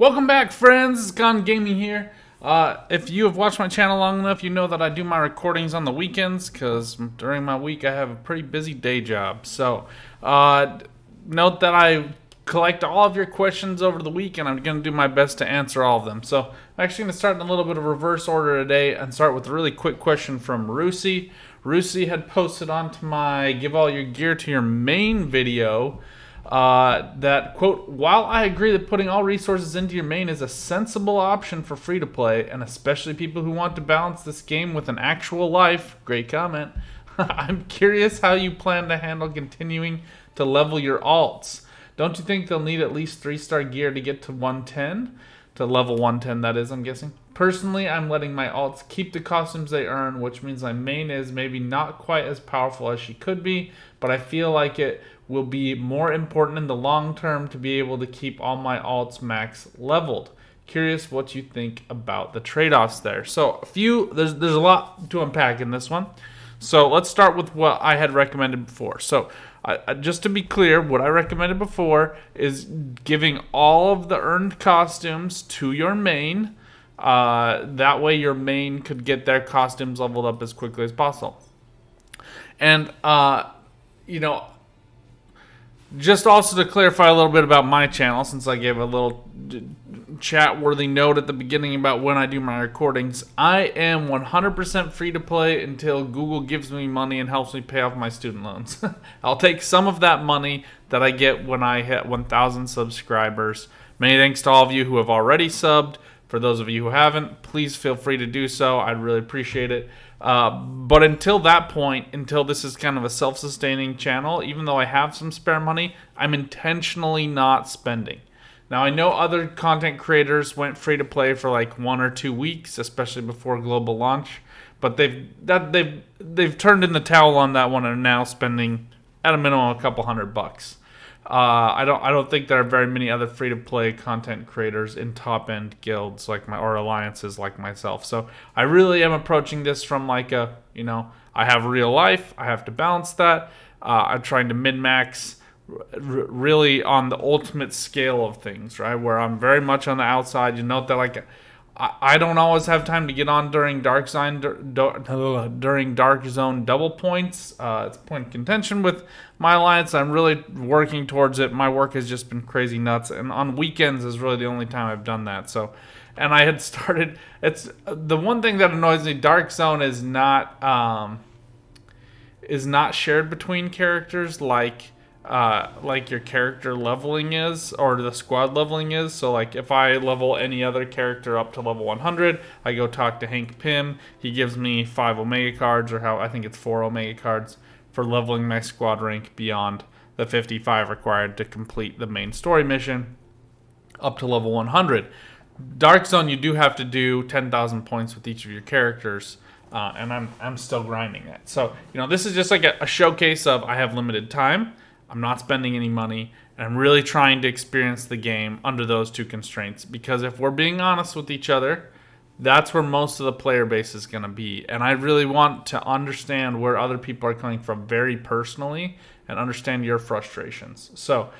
Welcome back, friends. It's Gone Gaming here. If you have watched my channel long enough, you know that I do my recordings on the weekends because during my week I have a pretty busy day job. So, note that I collect all of your questions over the week and I'm going to do my best to answer all of them. So, I'm actually going to start in a little bit of reverse order today and start with a really quick question from Rusi. Rusi had posted onto my Give All Your Gear to Your Main video that, quote, while I agree that putting all resources into your main is a sensible option for free-to-play, and especially people who want to balance this game with an actual life, great comment, I'm curious how you plan to handle continuing to level your alts. Don't you think they'll need at least 3-star gear to get to 110? To level 110, that is, I'm guessing. Personally, I'm letting my alts keep the costumes they earn, which means my main is maybe not quite as powerful as she could be, but I feel like it will be more important in the long term to be able to keep all my alts max leveled. Curious what you think about the trade-offs there. So there's a lot to unpack in this one. So let's start with what I had recommended before. So just to be clear, what I recommended before is giving all of the earned costumes to your main. That way your main could get their costumes leveled up as quickly as possible. And, just also to clarify a little bit about my channel, since I gave a little chat-worthy note at the beginning about when I do my recordings, I am 100% free to play until Google gives me money and helps me pay off my student loans. I'll take some of that money that I get when I hit 1,000 subscribers. Many thanks to all of you who have already subbed. For those of you who haven't, please feel free to do so. I'd really appreciate it. But until that point, until this is kind of a self-sustaining channel, even though I have some spare money, I'm intentionally not spending. Now, I know other content creators went free to play for like 1 or 2 weeks, especially before global launch, but they've turned in the towel on that one and are now spending at a minimum a couple $100. I don't think there are very many other free to play content creators in top end guilds or alliances like myself. So I really am approaching this from I have real life. I have to balance that. I'm trying to min max really on the ultimate scale of things, right? Where I'm very much on the outside. You note that I don't always have time to get on during Dark Zone double points. It's a point of contention with my alliance. I'm really working towards it. My work has just been crazy nuts, and on weekends is really the only time I've done that. So, and I had started. It's the one thing that annoys me. Dark Zone is not shared between characters like your character leveling is, or the squad leveling is. So if I level any other character up to level 100, I go talk to Hank Pym. He gives me 5 Omega cards, or I think it's 4 Omega cards for leveling my squad rank beyond the 55 required to complete the main story mission up to level 100. Dark Zone, you do have to do 10,000 points with each of your characters. And I'm still grinding that. So, this is just like a showcase of I have limited time. I'm not spending any money, and I'm really trying to experience the game under those two constraints. Because if we're being honest with each other, that's where most of the player base is going to be. And I really want to understand where other people are coming from very personally and understand your frustrations. So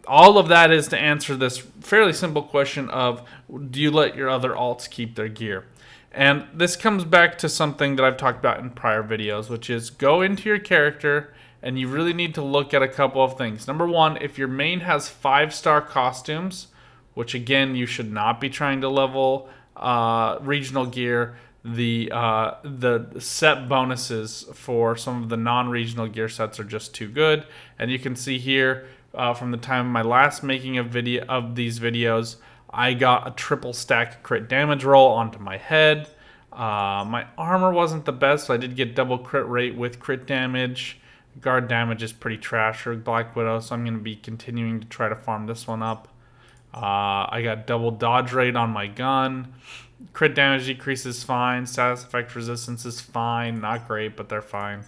all of that is to answer this fairly simple question of, do you let your other alts keep their gear? And this comes back to something that I've talked about in prior videos, which is go into your character and you really need to look at a couple of things. Number one, if your main has 5-star costumes, which again, you should not be trying to level regional gear, the set bonuses for some of the non-regional gear sets are just too good. And you can see here from the time of my last making a video of these videos, I got a triple stack crit damage roll onto my head. My armor wasn't the best, so I did get double crit rate with crit damage. Guard damage is pretty trash for Black Widow, so I'm going to be continuing to try to farm this one up. I got double dodge rate on my gun. Crit damage decrease is fine. Status effect resistance is fine. Not great, but they're fine.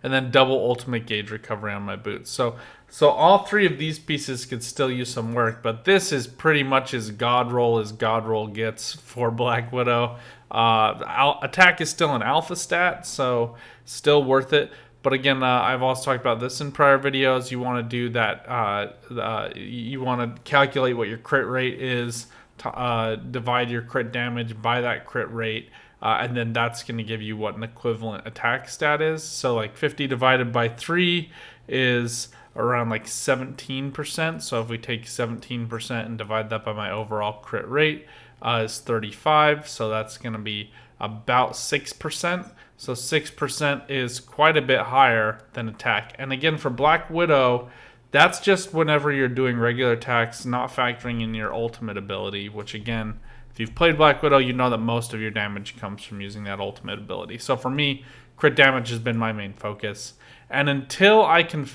And then double ultimate gauge recovery on my boots. So all 3 of these pieces could still use some work, but this is pretty much as God roll gets for Black Widow. Attack is still an alpha stat, so still worth it. But again, I've also talked about this in prior videos. You want to do that. You want to calculate what your crit rate is, divide your crit damage by that crit rate, and then that's going to give you what an equivalent attack stat is. So like 50 divided by 3 is around like 17%. So if we take 17% and divide that by my overall crit rate, is 35. So that's going to be about 6%. So 6% is quite a bit higher than attack. And again, for Black Widow, that's just whenever you're doing regular attacks, not factoring in your ultimate ability, which again, if you've played Black Widow, you know that most of your damage comes from using that ultimate ability. So for me, crit damage has been my main focus. And until I can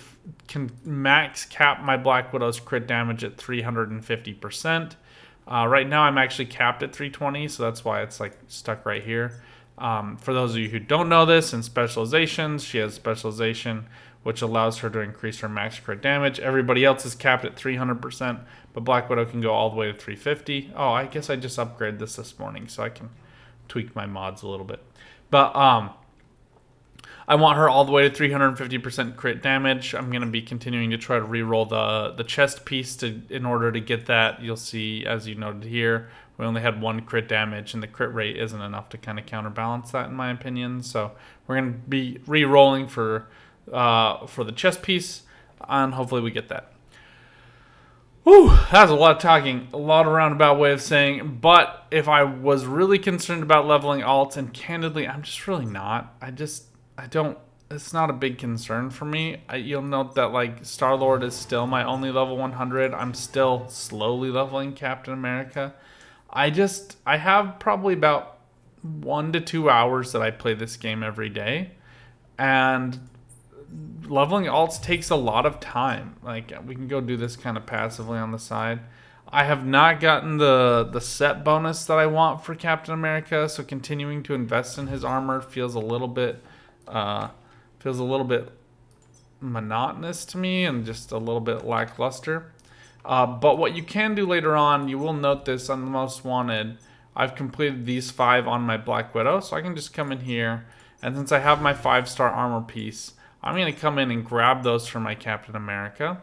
max cap my Black Widow's crit damage at 350%, right now I'm actually capped at 320, so that's why it's like stuck right here. For those of you who don't know this, in specializations, she has specialization which allows her to increase her max crit damage. Everybody else is capped at 300%, but Black Widow can go all the way to 350. Oh, I guess I just upgraded this morning, so I can tweak my mods a little bit. But I want her all the way to 350% crit damage. I'm going to be continuing to try to re-roll the chest piece in order to get that. You'll see, as you noted here, we only had 1 crit damage, and the crit rate isn't enough to kind of counterbalance that, in my opinion. So we're going to be re-rolling for the chest piece, and hopefully we get that. Whew, that was a lot of talking, a lot of roundabout way of saying, but if I was really concerned about leveling alts, and candidly, I'm just really not. I don't, it's not a big concern for me. You'll note that like Star-Lord is still my only level 100. I'm still slowly leveling Captain America. I have probably about 1 to 2 hours that I play this game every day, and leveling alts takes a lot of time. Like, we can go do this kind of passively on the side. I have not gotten the set bonus that I want for Captain America, so continuing to invest in his armor feels a little bit monotonous to me and just a little bit lackluster. But what you can do later on, you will note this on the Most Wanted, I've completed these 5 on my Black Widow, so I can just come in here, and since I have my 5-star armor piece, I'm going to come in and grab those for my Captain America,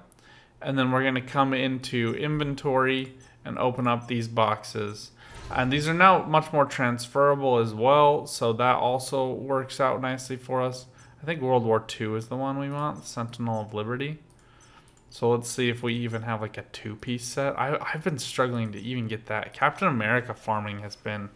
and then we're going to come into inventory and open up these boxes. And these are now much more transferable as well, so that also works out nicely for us. I think World War II is the one we want, Sentinel of Liberty. So let's see if we even have like a 2-piece set. I've been struggling to even get that. Captain America farming has been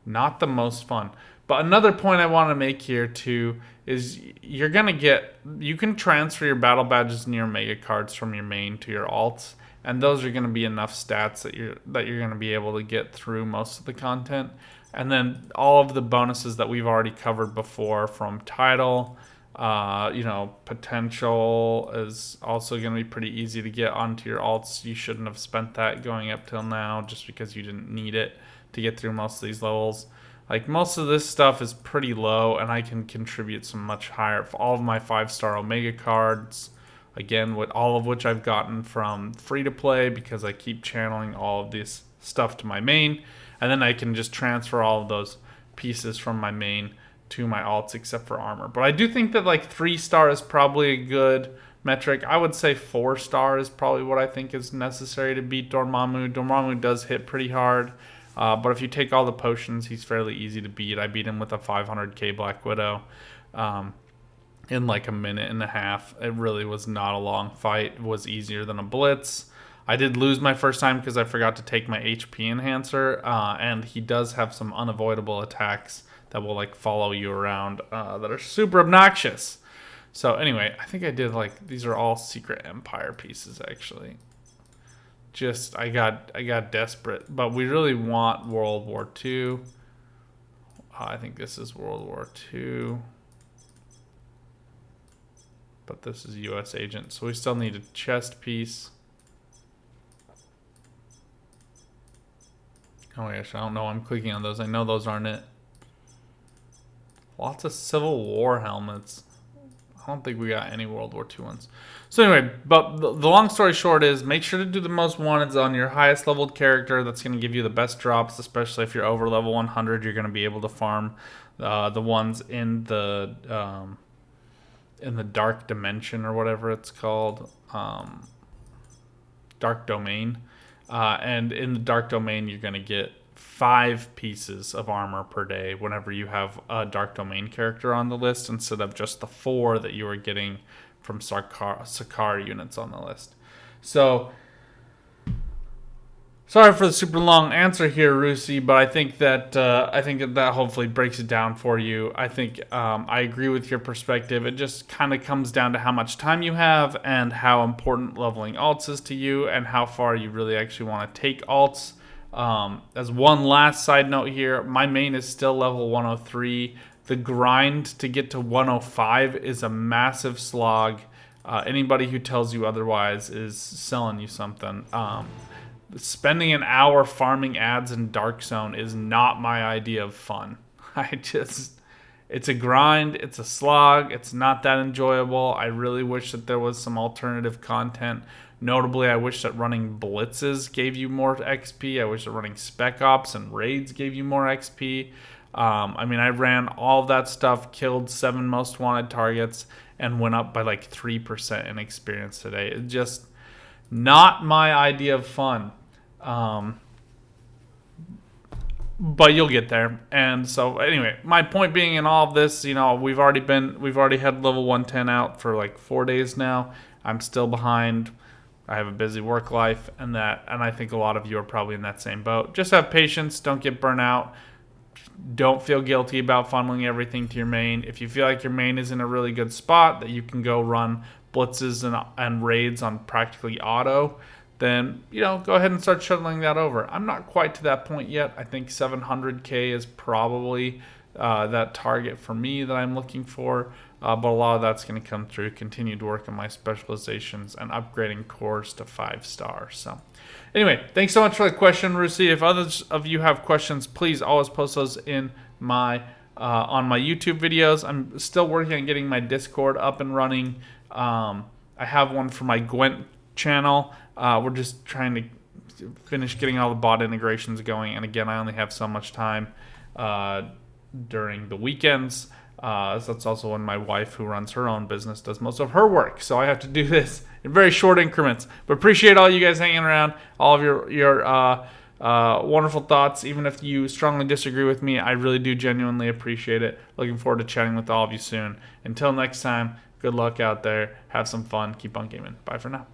not the most fun. But another point I want to make here too is you can transfer your battle badges and your mega cards from your main to your alts, and those are going to be enough stats that you're going to be able to get through most of the content. And then all of the bonuses that we've already covered before, from title, potential is also going to be pretty easy to get onto your alts. You shouldn't have spent that going up till now just because you didn't need it to get through most of these levels. Like, most of this stuff is pretty low, and I can contribute some much higher. For all of my 5-star Omega cards, again, with all of which I've gotten from free-to-play because I keep channeling all of this stuff to my main, and then I can just transfer all of those pieces from my main to my alts except for armor. But I do think that like 3-star is probably a good metric. I would say 4-star is probably what I think is necessary to beat Dormammu. Dormammu does hit pretty hard, but if you take all the potions, he's fairly easy to beat. I beat him with a 500k Black Widow in like a minute and a half. It really was not a long fight. It was easier than a blitz. I did lose my first time because I forgot to take my HP enhancer, and he does have some unavoidable attacks that will like follow you around that are super obnoxious. So anyway, I think I did like, these are all Secret Empire pieces actually. Just I got desperate, but we really want World War II. I think this is World War II, but this is U.S. Agent, so we still need a chest piece. Oh my gosh, I don't know. I'm clicking on those. I know those aren't it. Lots of Civil War helmets. I don't think we got any World War II ones. So anyway, but the long story short is make sure to do the Most Wanteds on your highest leveled character. That's going to give you the best drops, especially if you're over level 100. You're going to be able to farm the ones in the in the dark dimension or whatever it's called, dark domain. And in the dark domain, you're going to get 5 pieces of armor per day whenever you have a dark domain character on the list, instead of just the 4 that you were getting from Sakar units on the list. So, sorry for the super long answer here, Rusi, but I think that hopefully breaks it down for you. I think I agree with your perspective. It just kind of comes down to how much time you have and how important leveling alts is to you, and how far you really actually want to take alts. As one last side note here, my main is still level 103. The grind to get to 105 is a massive slog. Anybody who tells you otherwise is selling you something. Spending an hour farming ads in Dark Zone is not my idea of fun. It's a grind, it's a slog, it's not that enjoyable. I really wish that there was some alternative content. Notably, I wish that running blitzes gave you more XP. I wish that running spec ops and raids gave you more XP. I ran all of that stuff, killed 7 most wanted targets, and went up by like 3% in experience today. It's just not my idea of fun. But you'll get there. And so anyway, my point being in all of this, we've already had level 110 out for like 4 days now. I'm still behind. I have a busy work life, and I think a lot of you are probably in that same boat. Just have patience, don't get burnt out. Don't feel guilty about funneling everything to your main. If you feel like your main is in a really good spot that you can go run blitzes and raids on practically auto, then go ahead and start shuttling that over. I'm not quite to that point yet. I think 700k is probably that target for me that I'm looking for. But a lot of that's going to come through continued work on my specializations and upgrading cores to 5 stars. So anyway, thanks so much for the question, Rusi. If others of you have questions, please always post those in my on my YouTube videos. I'm still working on getting my Discord up and running. I have one for my Gwent channel. We're just trying to finish getting all the bot integrations going. And again, I only have so much time during the weekends. So that's also when my wife, who runs her own business, does most of her work. So I have to do this in very short increments. But appreciate all you guys hanging around, all of your wonderful thoughts. Even if you strongly disagree with me, I really do genuinely appreciate it. Looking forward to chatting with all of you soon. Until next time, good luck out there. Have some fun. Keep on gaming. Bye for now.